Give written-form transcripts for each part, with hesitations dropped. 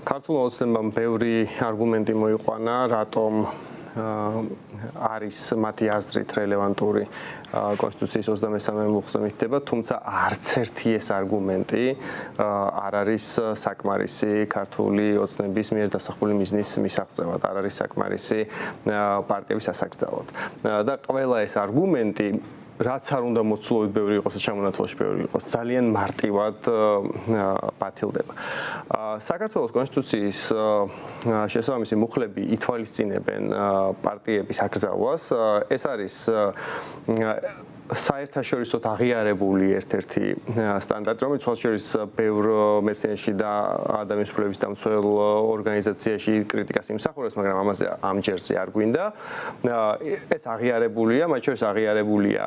ქართულ ოცნებამ ბევრი არგუმენტი მოიყვანა, რატომ არის მათი აზრით რელევანტური კონსტიტუციის 23 მუხლზე მითითება, თუმცა არც ერთი ეს არგუმენტი არ არის საკმარისი ქართული ოცნების მიერ დასახული მიზნის მისაღწევად, არ არის საკმარისი პარტიების ასაკრძალად. და ყველა ეს არგუმენტი რაც არ უნდა მოცულობით ბევრი იყოს და ჩამონათვალში ბევრი იყოს, ძალიან მარტივად ბათილდება. საქართველოს კონსტიტუციის შესაბამისი მუხლები ითვალისწინებენ პარტიების აკრძალვას. ეს არის საერთაშორისოდ აღიარებული ერთ-ერთი სტანდარტი, რომელიც სხვადასხვა ბევრ მეცნიერში და ადამიანის უფლებების დამცველ ორგანიზაციაში კრიტიკას იმსახურებს, მაგრამ ამაზე ამჯერზე არ გვინდა. ეს აღიარებულია, მათ შორის აღიარებულია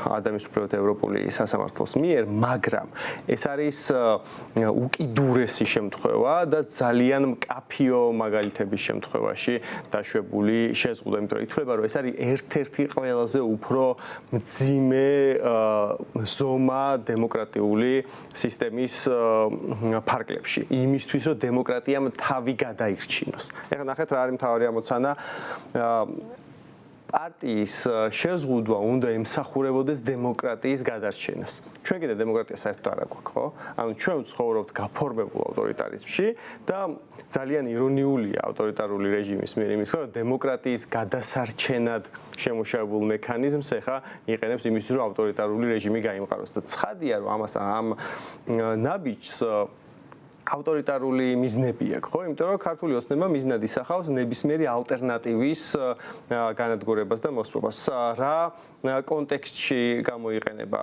ადამიანის უფლებათა ევროპული სასამართლოს მიერ, მაგრამ ეს არის უკიდურესი შემთხვევა და ძალიან მკაფიო მაგალითების შემთხვევაში დაშვებული შეზღუდვა, იმიტომ რომ ითვლება, რომ ეს არის ერთ-ერთი ყველაზე უფრო მძიმე ზომა დემოკრატიული სისტემის ფარგლებში, იმისთვის, რომ დემოკრატიამ თავი გადაირჩინოს. ეხლა ნახეთ რა არის მთავარი ამოცანა. პარტიის შეზღუდვა უნდა ემსახურებოდეს დემოკრატიის გადარჩენას. ჩვენ კიდე დემოკრატია საერთოდ არ აქვს, ხო? ანუ ჩვენ ვცხოვრობთ გაფორმებულ ავტორიტარიზმში და ძალიან ირონიულია ავტორიტარული რეჟიმის მიერ იმის, რომ დემოკრატიის გადასარჩენად შემუშავებულ მექანიზმს ეხა იყენებს იმისთვის, რომ ავტორიტარული რეჟიმი გაიმყაროს და ცხადია, რომ ამ ნაბიჯს ავტორიტარული მიზნები აქვს, ხო? იმიტომ რომ ქართული ოცნება მიზნად ისახავს ნებისმიერი ალტერნატივის განადგურებას და მოსპობას. რა კონტექსტში გამოიყენება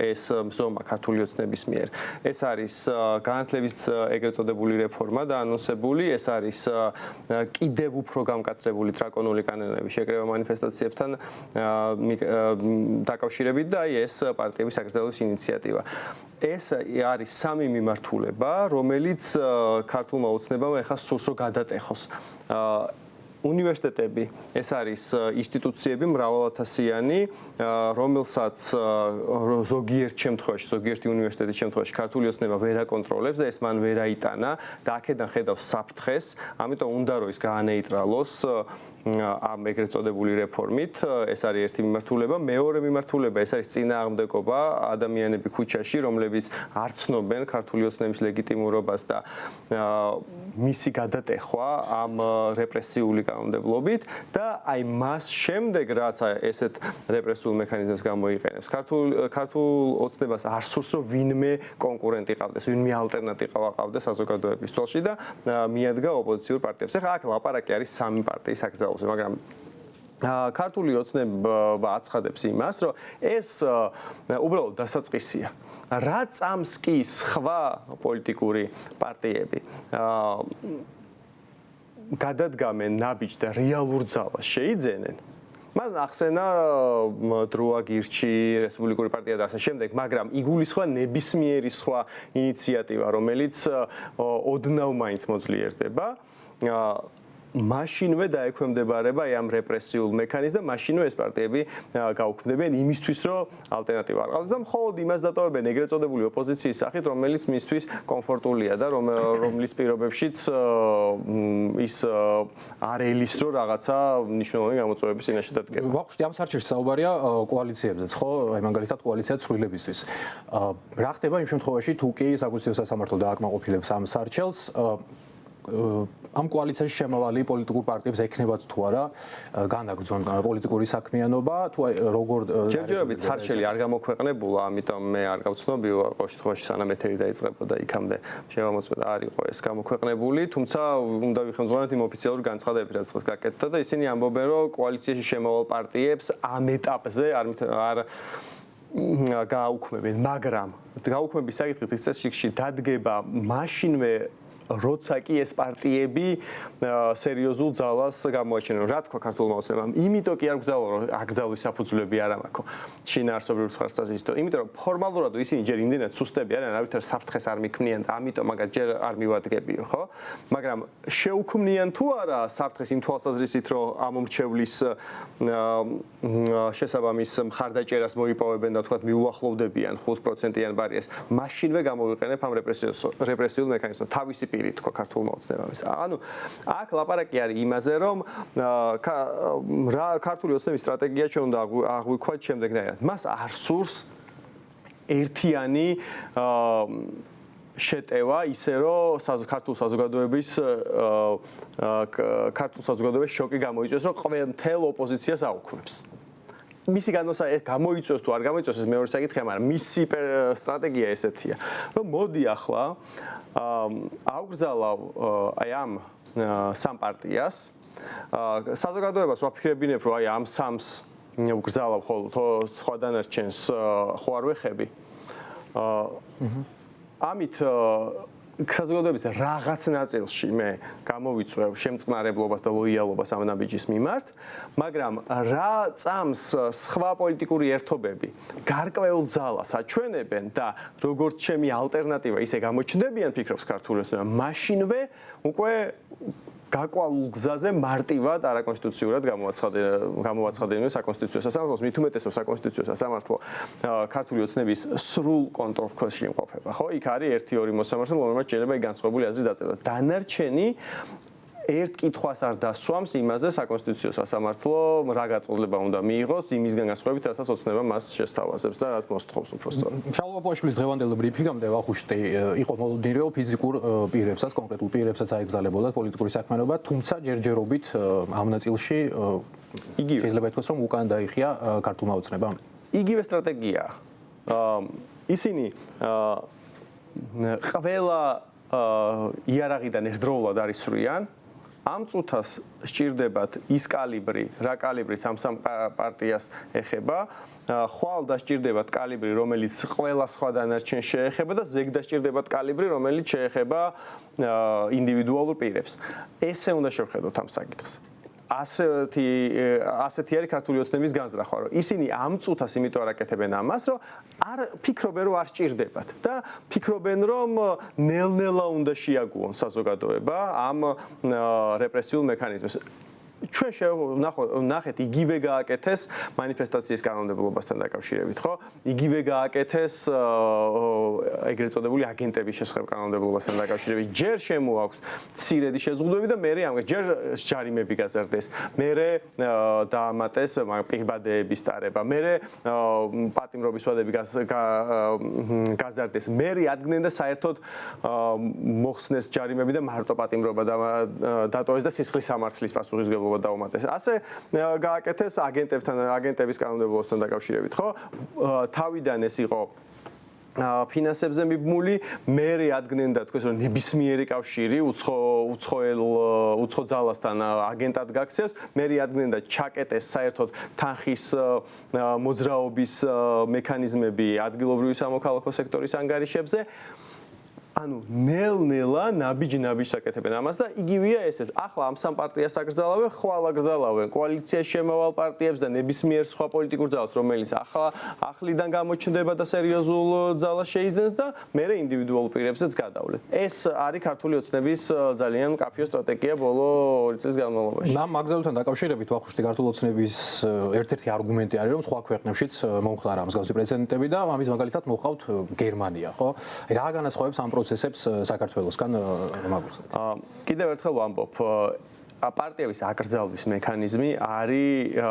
ეს ზომა ქართული ოცნების მიერ? ეს არის განათლების ეგრეთ წოდებული რეფორმა და ანონსებული, ეს არის კიდევ უფრო გამკაცრებული დრაკონული კანონების შეკრება მანიფესტაციებთან დაკავშირებით და ეს პარტიების აკრძალვის ინიციატივა. ეს არის სამი მიმართულება, რომელიც ქართულმა ოცნებამ ეხლა სურს რომ გადატეხოს. უნივერსიტეტები, ეს არის ინსტიტუციები მრავალათასიანი, რომელსაც ზოგიერთ შემთხვევაში, ზოგიერთი უნივერსიტეტის შემთხვევაში ქართული ოცნება ვერ აკონტროლებს და ეს მან ვერ აიტანა და აქედან ხედავს საფრთხეს, ამიტომ უნდა რომ ის გაანეიტრალოს ამ ეგრეთ წოდებული რეფორმით. ეს არის ერთი მიმართულება. მეორე მიმართულება, ეს არის წინააღმდეგობა ადამიანები ქუჩაში, რომლებიც არ ცნობენ ქართული ოცნების ლეგიტიმურობას და მისი გადატეხვა ამ რეპრესიული კანონმდებლობით და აი მას შემდეგ რაც ესეთ რეპრესიულ მექანიზმებს გამოიყენებს. ქართულ ოცნებას არ სურს რომ ვინმე კონკურენტი ყავდეს, ვინმე ალტერნატივა ყავდეს საზოგადოების თვალში და მიადგა ოპოზიციურ პარტიებს. ეხლა აქ ლაპარაკი არის სამი პარტიის აკრძალვაზე, მაგრამ ქართული ოცნება აცხადებს იმას, რომ ეს უბრალოდ დასაწყისია. რა წამს კი სხვა პოლიტიკური პარტიები გადადგამენ ნაბიჯს და რეალურ ძალას შეიძენენ, მან ახსენა დროა გირჩი, რესპუბლიკური პარტია და ასე შემდეგ, მაგრამ იგულისხმება ნებისმიერი სხვა ინიციატივა, რომელიც ოდნავ მაინც მოძლიერდება. მაშინვე დაექვემდებარება ამ რეპრესიულ მექანიზმს და მაშინვე ეს პარტიები გაუქმდებიან იმისთვის, რომ ალტერნატივა არ ყავდეს და მხოლოდ იმას დატოვებენ ეგრეთ წოდებული ოპოზიციის სახით, რომელიც მისთვის კომფორტულია და რომლის პირობებშიც ის არ ელისრო რაღაცა მნიშვნელოვანი გამოწვევების წინაშე დადგება. ვახუშტი, ამ საერთაშორისო საუბარია კოალიციებზეც, ხო? აი მაგალითად კოალიცია ცვლილებისთვის. რა ხდება იმ შემთხვევაში, თუ კი საკონსტიტუციო სასამართლო დააკმაყოფილებს ამ სარჩელს, ამ კოალიციაში შემავალი პოლიტიკურ პარტიებს ეკნებათ თუ არა განაგრძონ პოლიტიკური საქმიანობა, თუ როგორ ჯერჯერობით სარჩელი არ გამოქვეყნებულა, ამიტომ მე არ გავცნობი ყოველ შემთხვევაში სანამ ეთერი დაიწყებოდა იქამდე შემოწმება არ იყო ეს გამოქვეყნებული, თუმცა უნდა ვიხსენოთ იმ ოფიციალურ განცხადებებს, რაც დღეს გაკეთდა და ისინი ამბობენ, რომ კოალიციაში შემავალ პარტიებს ამ ეტაპზე არ გააუქმებენ, მაგრამ გაუქმების საკითხით ის წესრიგში დადგება მაშინვე როცა კი ეს პარტიები სერიოზულ ძალას გამოაჩენენ. რა თქვა ქართულმა ოცნებამ? იმიტომ კი არ გძალო, რომ აკრძალვის საფუძვლები არ ამაქვს. შინაარსობრივ ხარისხის ისტორია. იმიტომ რომ ფორმალურად ისინი ჯერ იმდენად სუსტები არიან, არავითარ საფრთხეს არ მიქმნიან და ამიტომ მაგათ ჯერ არ მივადგებიო, ხო? მაგრამ შეუქმნიან თუ არა საფრთხეს იმ თვალსაზრისით, რომ ამომრჩევლის შესაბამის მხარდაჭერას მოიპოვებენ და თქვათ მიუახლოვდებიან 5%-იან ბარიერს, მაშინვე გამოვიყენებ ამ რეპრესიულ მექანიზმს. თავისი პირი თქვა ქართულმა ოცნებამ ეს. ანუ აქ ლაპარაკი არის იმაზე, რომ რა ქართული ოცნების სტრატეგია ჩვენ უნდა აღვიქვათ შემდეგნაირად. მას არ სურს ერთიანი შეტევა ისე რომ ქართულ საზოგადოების შოკი გამოიწვევს, რომ მთელ ოპოზიციას აუქმებს. მისი გამოიწვევს თუ არ გამოიწვევს ეს მეორე საკითხია, მაგრამ მისი სტრატეგია ესეთია, რომ მოდი ახლა აუგზავნავ აი ამ სამ პარტიას, საზოგადოებას ვაფიქრებინებ, რომ აი ამ სამს ვგზავნავ ხოლმე სხვა დანარჩენს ხო არ ვეხები. ამით საზოგადოების რაღაც ნაწილში მე გამოვიწვევ შემწყნარებლობას და ლოიალობას ამ ნაბიჯის მიმართ, მაგრამ რა წამს სხვა პოლიტიკური ერთობები გარკვეულ ძალას აჩვენებენ და როგორც ჩემი ალტერნატივა ისე გამოჩნდებიან ფიქრობს ქართული ოცნება, მაშინვე უკვე გაკვალულ გზაზე მარტივად არაკონსტიტუციურად გამოაცხადებენ საკონსტიტუციო სასამართლოს, მით უმეტესად საკონსტიტუციო სასამართლო ქართული ოცნების სრულ კონტროლს ქვეშ იმყოფება, ხო? იქ არის 1-2 მოსამართლე, რომელმაც შეიძლება იქ განსხვავებული აზრის დაწერა. დანარჩენი ერთ კითხვას არ დასვამს იმაზე საკონსტიტუციო სასამართლო რა გაწყვეტილება უნდა მიიღოს იმისგან განსხვავებით, რასაც ოცნება მას შესთავაზებს და რაც მოსთხოვს უფრო სწორად. შალვა პოპოაშვილის დღევანდელ ბრიფინგამდე ვახუშტი იყო მოლოდინი, რომ ფიზიკურ პირებსაც, კონკრეტულ პირებსაც აეგზალებოდათ პოლიტიკური საქმიანობა, თუმცა ჯერჯერობით ამ ნაწილში შეიძლება ითქვას, რომ უკან დაიხია ქართულმა ოცნებამ. იგივე სტრატეგიაა. ისინი ყველა იარაღიდან ერთდროულად არის სრიან. ამ წუთას სჭირდებათ ის კალიბრი, რა კალიბრის ამ სამ პარტიას ეხება, ხვალ დასჭირდებათ კალიბრი, რომელიც ყველა სხვა დანარჩენს შეეხება და ზეგ დასჭირდებათ კალიბრი, რომელიც შეეხება ინდივიდუალურ პირებს. ესე უნდა შევხედოთ ამ საკითხს. ასეთი არის ქართული ოცნების განზრახვა, რომ ისინი ამ წუთას იმიტომ არ აკეთებენ ამას, რომ არ ფიქრობენ, რომ არ სჭირდებათ და ფიქრობენ, რომ ნელ-ნელა უნდა შეაგუონ საზოგადოება ამ რეპრესიულ მექანიზმებს. ჩვენ ნახეთ იგივე გააკეთეს მანიფესტაციის კანონმდებლობასთან დაკავშირებით, ხო? იგივე გააკეთეს ეგრეთ წოდებული აგენტების შესახებ კანონმდებლობასთან დაკავშირებით. ჯერ შემოაქვთ მცირედი შეზღუდვები და მერე ჯერ ჯარიმები გაზარდეს, მერე დაამატეს პირბადეების ტარება, მერე პატიმრობის ვადები გაზარდეს, მერე ადგენენ და საერთოდ მოხსნეს ჯარიმები და მარტო პატიმრობა დატოვეს და სისხლის სამართლის პასუხისმგებლობა დაუმატეს. ასე გააკეთეს აგენტების კანონმდებლობასთან დაკავშირებით, ხო? თავიდან ეს იყო ფინანსებზე მიბმული, მერე ადგენენ და თქვენ რომ ნებისმიერი კავშირი უცხო ძალასთან აგენტად გაქცევს, მერე ადგენენ და ჩაკეტეს საერთოდ თანხის მოძრაობის მექანიზმები ადგილობრივი სამოქალაქო სექტორის ანგარიშებზე. ანუ ნელ-ნელა ნაბიჯ-ნაბიჯს აკეთებენ ამას და იგივეა ეს. ახლა ამ სამ პარტიას აკრძალავენ, ხვალ აკრძალავენ კოალიციაში შემავალ პარტიებს და ნებისმიერ სხვა პოლიტიკურ ძალას, რომელიც ახლიდან გამოჩნდება და სერიოზულ ძალას შეიძენს და მერე ინდივიდუალურ პირებსაც გადავლენ. ეს არის ქართული ოცნების ძალიან მკაფიო სტრატეგია ბოლო 2 წლის განმავლობაში. ამ მაგზაულთან დაკავშირებით ვახუშტი ქართული ოცნების ერთ-ერთი არგუმენტი არის, რომ სხვა ქვეყნებშიც მომხდარა მსგავსი პრეცედენტები და ამის მაგალითად მოყავთ გერმანია, ხო? რა განასხვავებს ამ პროცესებს საქართველოსგან მაგახსნით. კიდევ ერთხელ ვამბობ, პარტიების აკრძალვის მექანიზმი არის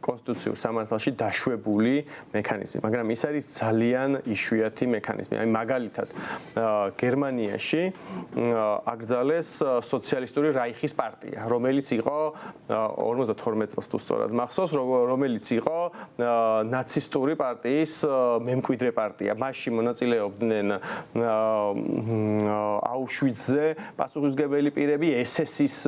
კონსტიტუციურ სამართალში დაშვებული მექანიზმი, მაგრამ ის არის ძალიან იშვიათი მექანიზმი. აი მაგალითად, გერმანიაში აკრძალეს სოციალისტური რაიხის პარტია, რომელიც იყო 52 წელს თუ სწორად მახსოვს, რომელიც იყო ნაცისტური პარტიის მემკვიდრე პარტია. მასში მონაწილეობდნენ აუშვიცზე პასუხისმგებელი პირები, SS-ის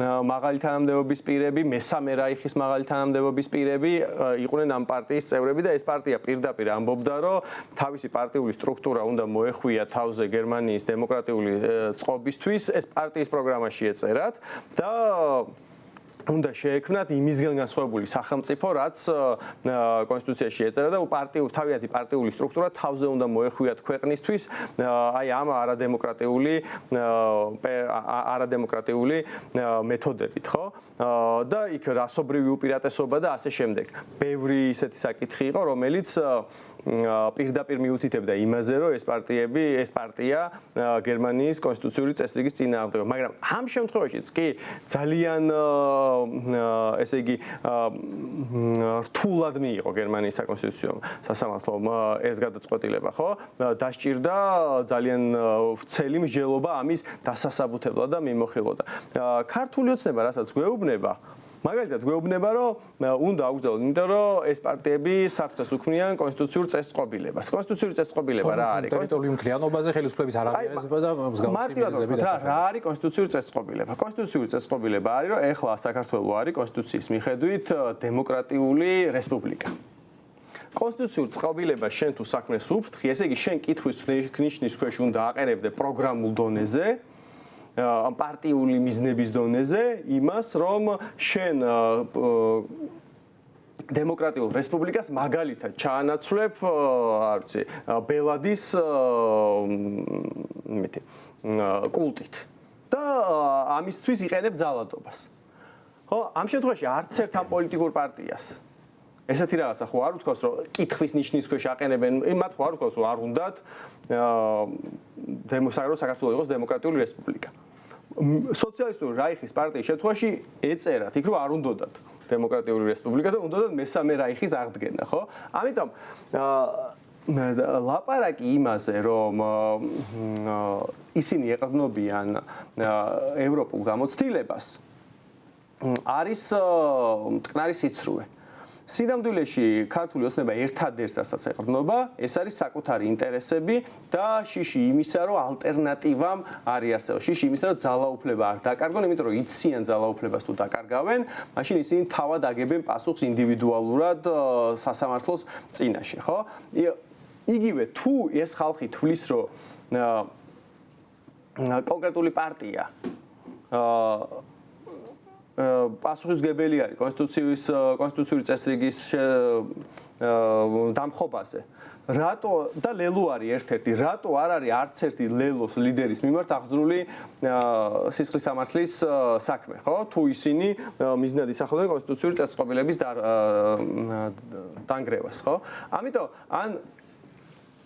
მაღალი თანამდებობის პირები, მესამე რაიხის მაღალი თანამდებობის პირები იყვნენ ამ პარტიის წევრები და ეს პარტია პირდაპირ ამბობდა, რომ თავისი პარტიული სტრუქტურა უნდა მოეხვია თავზე გერმანიის დემოკრატიული წყობისთვის, ეს პარტიის პროგრამაში ეწერათ და უნდა შეექმნათ იმისგან განსხვავებული სახელმწიფო, რაც კონსტიტუციაში ეწერა და თავიანთი პარტიული სტრუქტურა თავზე უნდა მოეხვიათ ქვეყნისთვის აი ამ არადემოკრატიული მეთოდებით, ხო? და იქ რასობრივი უპირატესობა და ასე შემდეგ. ბევრი ისეთი საკითხი იყო, რომელიც პირდაპირ მიუთითებდა იმაზე, რომ ეს პარტია გერმანიის კონსტიტუციური წესრიგის წინააღმდეგია, მაგრამ ამ შემთხვევაშიც კი ძალიან ესე იგი რთულად მიიღო გერმანიის საკონსტიტუციო სასამართლომ ეს გადაწყვეტილება, ხო? დასჭირდა ძალიან ვრცელი მსჯელობა ამის დასასაბუთებლად და მიმოხილვად. ქართული ოცნება, რასაც გვეუბნება, მაგალითად გვეუბნება, რომ უნდა აუგზავნოთ, იმიტომ რომ ეს პარტიები საფრთხეს უქმნიან კონსტიტუციურ წესწყობილებას. კონსტიტუციური წესწყობილება რა არის? ტერიტორიული მთლიანობაზე ხელისუფლების არაღიარება და მსგავსი მიზეზები რა არის კონსტიტუციური წესწყობილება? კონსტიტუციური წესწყობილება არის, რომ ეხლა საქართველო არის კონსტიტუციის მიხედვით დემოკრატიული რესპუბლიკა. კონსტიტუციურ წყობილებას შენ თუ საქმეს უფრთხი, ესე იგი შენ კითხვის ნიშნის ქვეშ უნდა აყენებდე პროგრამულ დონეზე, პარტიული მიზნების დონეზე იმას, რომ შენ დემოკრატიულ რესპუბლიკას მაგალითად ჩაანაცვლებ, არ ვიცი, ბელადის კულტით და ამისთვის იყენებ ძალადობას. ხო, ამ შემთხვევაში არც ერთ ამ პოლიტიკურ პარტიას ესეთი რაღაცა ხო არ უთქვას, რომ კითხვის ნიშნის ქვეშ აყენებენ, მათ ხო არ უთქვას, რომ არ უნდათ საქართველოს იყოს დემოკრატიული რესპუბლიკა. სოციალისტური რაიხის პარტიის შემთხვევაში ეწერათ იქ, რომ არ უნდათ დემოკრატიული რესპუბლიკა და უნდათ მესამე რაიხის აღდგენა, ხო? ამიტომ ლაპარაკი იმაზე, რომ ისინი ეყრდნობიან ევროპულ გამოცდილებას, არის მტკნარი სიცრუე. სინამდვილეში ქართული ოცნება ერთადერთს რასაც ეყრდნობა, ეს არის საკუთარი ინტერესები და შიში იმისა, რომ ალტერნატივამ არ იარსებოს. შიში იმისა, რომ ძალაუფლება არ დაკარგონ, იმიტომ რომ იციან ძალაუფლებას თუ დაკარგავენ, მაშინ ისინი თავად აგებენ პასუხს ინდივიდუალურად სასამართლოს წინაშე, ხო? იგივე თუ ეს ხალხი თვლის, რომ კონკრეტული პარტია პასუხისმგებელი არის კონსტიტუციური წესრიგის დამხობაზე. რატო და ლელო არის ერთ-ერთი, რატო არ არის არც ერთი ლელოს ლიდერის მიმართ აღზრული სისხლის სამართლის საქმე, ხო? თუ ისინი მიზნად ისახავენ კონსტიტუციური წესწყობილების დანგრევას, ხო? ამიტომ ან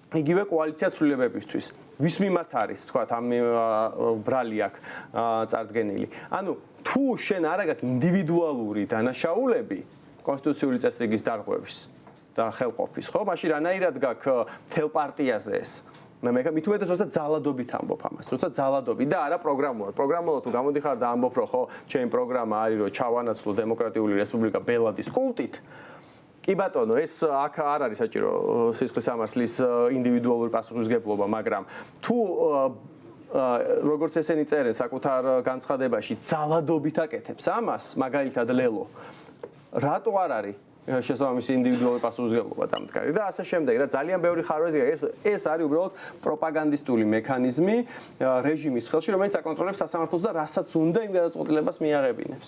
იგივე კოალიცია ცვლილებებისთვის. ვის მიმართ არის, თქვათ, ამ ბრალი აქ წარდგენილი. ანუ თუ შენ არ აქვს ინდივიდუალური დანაშაულები კონსტიტუციური წესრიგის დარღვევის და ხელყოფის, ხო? მაშინ რანაირად გაქვს თელ პარტიაზე ეს? მე მით უმეტეს, როცა ძალადობით ამბობ ამას, როცა ძალადობით და არა პროგრამულად. პროგრამულად თუ გამოდიხარ და ამბობ, რომ ხო, ჩემი პროგრამა არის, რომ ჩავანაცვლო დემოკრატიული რესპუბლიკა ბელადის კულტით. კი ბატონო, ეს აქ არ არის საჭირო სისხლის სამართლის ინდივიდუალური პასუხისმგებლობა, მაგრამ თუ როგორც ესენი წერენ საკუთარ განცხადებაში ძალადობით აკეთებს ამას, მაგალითად ლელო, რატო არ არის შესაბამისი ინდივიდუალური პასუხისმგებლობა დამდგარი და ასე შემდეგ და ძალიან ბევრი ხარვეზია ეს არის უბრალოდ პროპაგანდისტული მექანიზმი რეჟიმის ხელში, რომელიც აკონტროლებს სასამართლოს და რასაც უნდა იმ გადაწყვეტილებას მიაღებინებს.